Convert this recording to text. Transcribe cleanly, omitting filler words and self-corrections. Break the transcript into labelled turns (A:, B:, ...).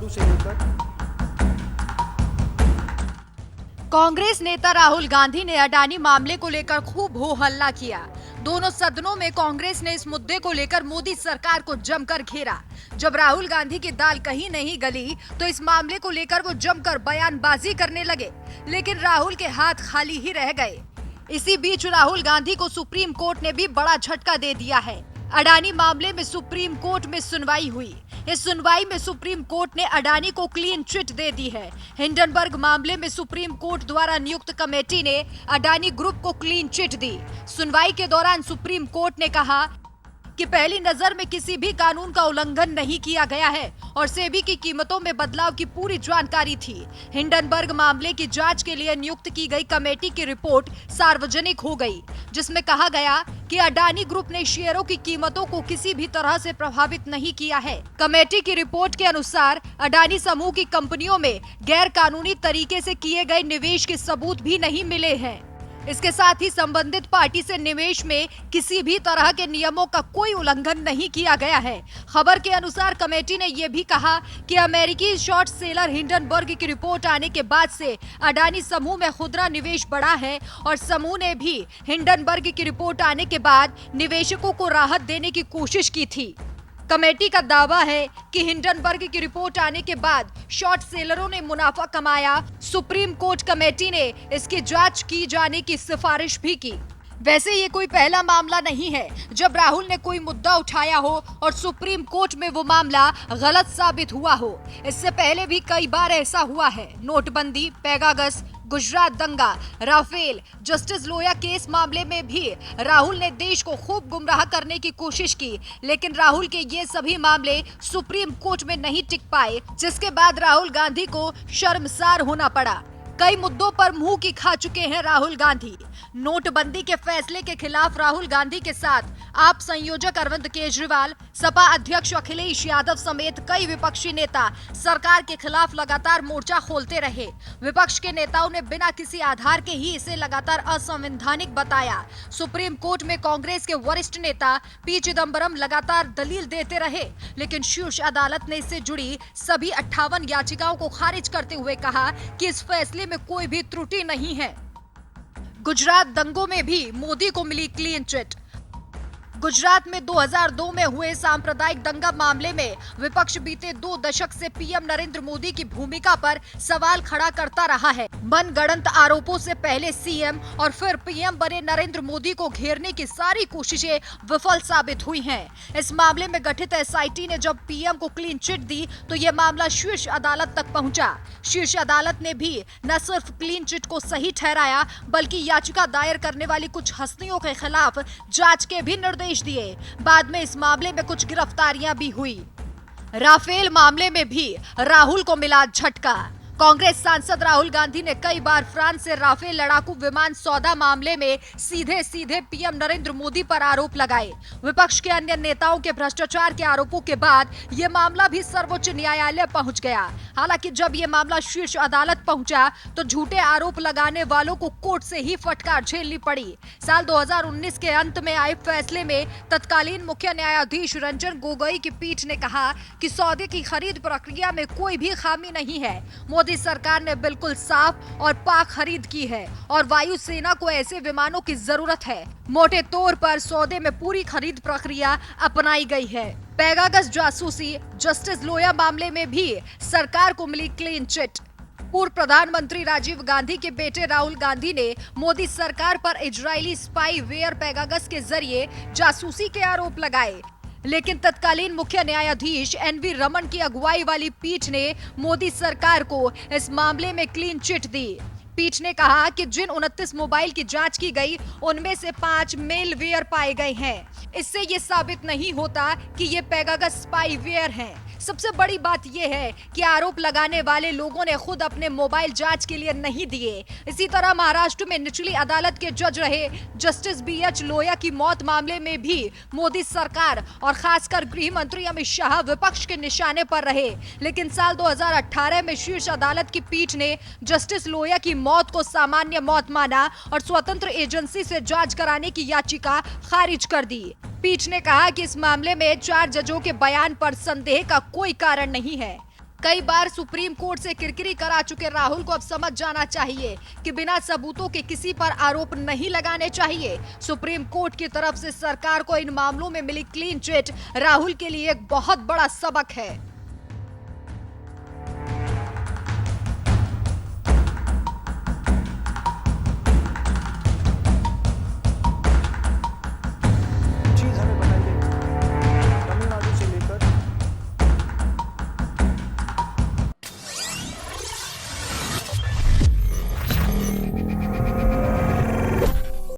A: वस्तु से लेकर।
B: कांग्रेस नेता राहुल गांधी ने अडानी मामले को लेकर खूब हो हल्ला किया। दोनों सदनों में कांग्रेस ने इस मुद्दे को लेकर मोदी सरकार को जमकर घेरा। जब राहुल गांधी की दाल कहीं नहीं गली तो इस मामले को लेकर वो जमकर बयानबाजी करने लगे, लेकिन राहुल के हाथ खाली ही रह गए। इसी बीच राहुल गांधी को सुप्रीम कोर्ट ने भी बड़ा झटका दे दिया है। अडानी मामले में सुप्रीम कोर्ट में सुनवाई हुई। इस सुनवाई में सुप्रीम कोर्ट ने अडानी को क्लीन चिट दे दी है। हिंडनबर्ग मामले में सुप्रीम कोर्ट द्वारा नियुक्त कमेटी ने अडानी ग्रुप को क्लीन चिट दी। सुनवाई के दौरान सुप्रीम कोर्ट ने कहा कि पहली नजर में किसी भी कानून का उल्लंघन नहीं किया गया है और सेबी की कीमतों में बदलाव की पूरी जानकारी थी। हिंडनबर्ग मामले की जांच के लिए नियुक्त की गई कमेटी की रिपोर्ट सार्वजनिक हो गई, जिसमें कहा गया कि अडानी ग्रुप ने शेयरों की कीमतों को किसी भी तरह से प्रभावित नहीं किया है। कमेटी की रिपोर्ट के अनुसार अडानी समूह की कंपनियों में गैर कानूनी तरीके से किए गए निवेश के सबूत भी नहीं मिले हैं। इसके साथ ही संबंधित पार्टी से निवेश में किसी भी तरह के नियमों का कोई उल्लंघन नहीं किया गया है। खबर के अनुसार कमेटी ने यह भी कहा कि अमेरिकी शॉर्ट सेलर हिंडनबर्ग की रिपोर्ट आने के बाद से अडानी समूह में खुदरा निवेश बढ़ा है और समूह ने भी हिंडनबर्ग की रिपोर्ट आने के बाद निवेशकों को राहत देने की कोशिश की थी। कमेटी का दावा है कि हिंडनबर्ग की रिपोर्ट आने के बाद शॉर्ट सेलरों ने मुनाफा कमाया। सुप्रीम कोर्ट कमेटी ने इसकी जांच की जाने की सिफारिश भी की। वैसे ये कोई पहला मामला नहीं है जब राहुल ने कोई मुद्दा उठाया हो और सुप्रीम कोर्ट में वो मामला गलत साबित हुआ हो। इससे पहले भी कई बार ऐसा हुआ है। नोटबंदी, पेगासस, गुजरात दंगा, राफेल, जस्टिस लोया केस मामले में भी राहुल ने देश को खूब गुमराह करने की कोशिश की, लेकिन राहुल के ये सभी मामले सुप्रीम कोर्ट में नहीं टिक पाए, जिसके बाद राहुल गांधी को शर्मसार होना पड़ा। कई मुद्दों पर मुंह की खा चुके हैं राहुल गांधी। नोटबंदी के फैसले के खिलाफ राहुल गांधी के साथ आप संयोजक अरविंद केजरीवाल, सपा अध्यक्ष अखिलेश यादव समेत कई विपक्षी नेता सरकार के खिलाफ लगातार मोर्चा खोलते रहे। विपक्ष के नेताओं ने बिना किसी आधार के ही इसे लगातार असंवैधानिक बताया। सुप्रीम कोर्ट में कांग्रेस के वरिष्ठ नेता पी चिदम्बरम लगातार दलील देते रहे, लेकिन शीर्ष अदालत ने इससे जुड़ी सभी 58 याचिकाओं को खारिज करते हुए कहा कि इस फैसले में कोई भी त्रुटि नहीं है। गुजरात दंगों में भी मोदी को मिली क्लीन चिट। गुजरात में 2002 में हुए सांप्रदायिक दंगा मामले में विपक्ष बीते 2 दशक से पीएम नरेंद्र मोदी की भूमिका पर सवाल खड़ा करता रहा है। मनगढ़ंत आरोपों से पहले सीएम और फिर पीएम बने नरेंद्र मोदी को घेरने की सारी कोशिशें विफल साबित हुई हैं। इस मामले में गठित एसआईटी ने जब पीएम को क्लीन चिट दी तो यह मामला शीर्ष अदालत तक पहुंचा। शीर्ष अदालत ने भी न सिर्फ क्लीन चिट को सही ठहराया, बल्कि याचिका दायर करने वाली कुछ हस्तियों के खिलाफ जांच के भी निर्देश दिए। बाद में इस मामले में कुछ गिरफ्तारियां भी हुई। राफेल मामले में भी राहुल को मिला झटका। कांग्रेस सांसद राहुल गांधी ने कई बार फ्रांस से राफेल लड़ाकू विमान सौदा मामले में सीधे सीधे पीएम नरेंद्र मोदी पर आरोप लगाए। विपक्ष के अन्य नेताओं के भ्रष्टाचार के आरोपों के बाद यह मामला भी सर्वोच्च न्यायालय पहुंच गया। हालांकि जब यह मामला शीर्ष अदालत पहुंचा तो झूठे आरोप लगाने वालों को कोर्ट से ही फटकार झेलनी पड़ी। साल 2019 के अंत में आए फैसले में तत्कालीन मुख्य न्यायाधीश रंजन गोगोई की पीठ ने कहा कि सौदे की खरीद प्रक्रिया में कोई भी खामी नहीं है। मोदी सरकार ने बिल्कुल साफ और पाक खरीद की है और वायुसेना को ऐसे विमानों की जरूरत है। मोटे तौर पर सौदे में पूरी खरीद प्रक्रिया अपनाई गई है। पेगासस जासूसी, जस्टिस लोया मामले में भी सरकार को मिली क्लीन चिट। पूर्व प्रधानमंत्री राजीव गांधी के बेटे राहुल गांधी ने मोदी सरकार पर इजरायली स्पाई वेयर पेगासस के जरिए जासूसी के आरोप लगाए, लेकिन तत्कालीन मुख्य न्यायाधीश एनवी रमन की अगुवाई वाली पीठ ने मोदी सरकार को इस मामले में क्लीन चिट दी। पीठ ने कहा कि जिन 29 मोबाइल की जांच की गई उनमें से 5 मेलवेयर पाए गए हैं। इससे ये साबित नहीं होता कि ये पेगासस स्पाईवेयर हैं। सबसे बड़ी बात यह है कि आरोप लगाने वाले लोगों ने खुद अपने मोबाइल जांच के लिए नहीं दिए। इसी तरह महाराष्ट्र में निचली अदालत के जज रहे जस्टिस बीएच लोया की मौत मामले में भी मोदी सरकार और खासकर गृह मंत्री अमित शाह विपक्ष के निशाने पर रहे, लेकिन साल 2018 में शीर्ष अदालत की पीठ ने जस्टिस लोया की मौत को सामान्य मौत माना और स्वतंत्र एजेंसी से जांच कराने की याचिका खारिज कर दी। पीठ ने कहा कि इस मामले में 4 जजों के बयान पर संदेह का कोई कारण नहीं है। कई बार सुप्रीम कोर्ट से किरकिरी करा चुके राहुल को अब समझ जाना चाहिए कि बिना सबूतों के किसी पर आरोप नहीं लगाने चाहिए। सुप्रीम कोर्ट की तरफ से सरकार को इन मामलों में मिली क्लीन चिट राहुल के लिए एक बहुत बड़ा सबक है।